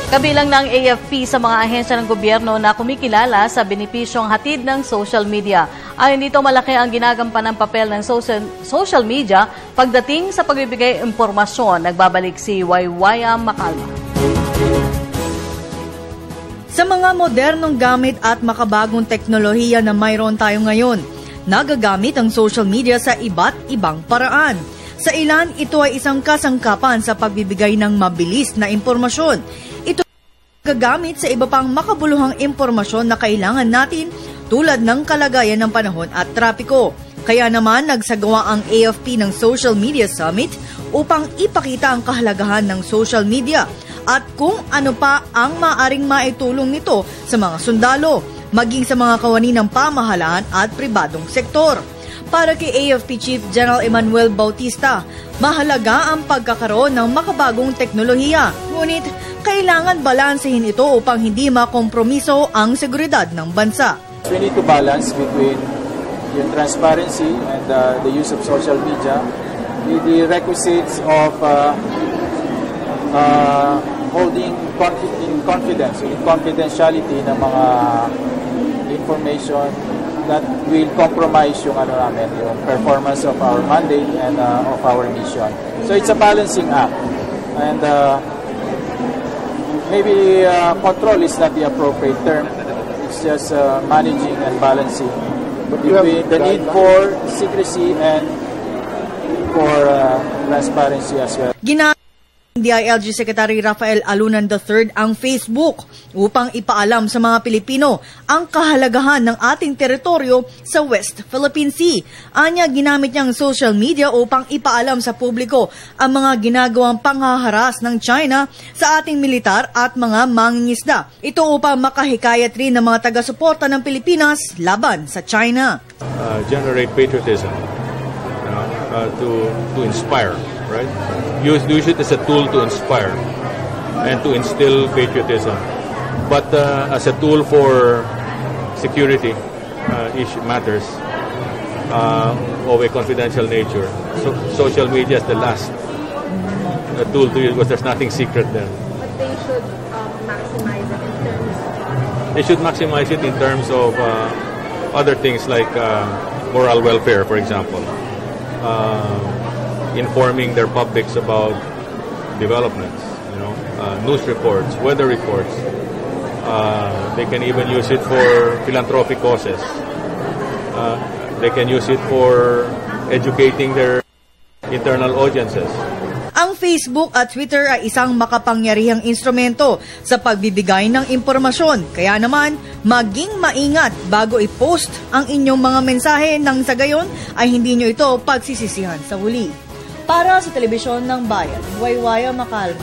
Kabilang ng AFP sa mga ahensya ng gobyerno na kumikilala sa benepisyong hatid ng social media. Ayon dito, malaki ang ginagampan ng papel ng social media pagdating sa pagbibigay impormasyon. Nagbabalik si Waywaya Macalma. Sa mga modernong gamit at makabagong teknolohiya na mayroon tayo ngayon, nagagamit ang social media sa iba't ibang paraan. Sa ilan, ito ay isang kasangkapan sa pagbibigay ng mabilis na impormasyon. Ito ay gagamit sa iba pang makabuluhang impormasyon na kailangan natin tulad ng kalagayan ng panahon at trapiko. Kaya naman nagsagawa ang AFP ng Social Media Summit upang ipakita ang kahalagahan ng social media at kung ano pa ang maaring maitulong nito sa mga sundalo, maging sa mga kawani ng pamahalaan at pribadong sektor. Para kay AFP Chief General Emmanuel Bautista, mahalaga ang pagkakaroon ng makabagong teknolohiya. Ngunit kailangan balansehin ito upang hindi makompromiso ang seguridad ng bansa. We need to balance between yung transparency and the use of social media with the requisites of holding in confidence, in confidentiality ng mga information that will compromise yung yung performance of our mandate and of our mission. So it's a balancing act, and maybe control is not the appropriate term. It's just managing and balancing between the need for secrecy and for transparency as well. DILG Secretary Rafael Alunan III ang Facebook upang ipaalam sa mga Pilipino ang kahalagahan ng ating teritoryo sa West Philippine Sea. Anya, ginamit niyang social media upang ipaalam sa publiko ang mga ginagawang panghaharas ng China sa ating militar at mga mangingisda. Ito upang makahikayat rin ng mga taga-suporta ng Pilipinas laban sa China. Generate patriotism to inspire. Right? Use it as a tool to inspire and to instill patriotism. But as a tool for security matters of a confidential nature, so social media is the last tool to use because there's nothing secret there. But they should maximize it in terms of... They should maximize it in terms of other things like moral welfare, for example. Informing their publics about developments, news reports, weather reports. They can even use it for philanthropic causes. They can use it for educating their internal audiences. Ang Facebook at Twitter ay isang makapangyarihang instrumento sa pagbibigay ng impormasyon. Kaya naman, maging maingat bago i-post ang inyong mga mensahe nang sa gayon ay hindi nyo ito pagsisisihan sa huli. Para sa Telebisyon ng Bayan, Waywaya Macalma.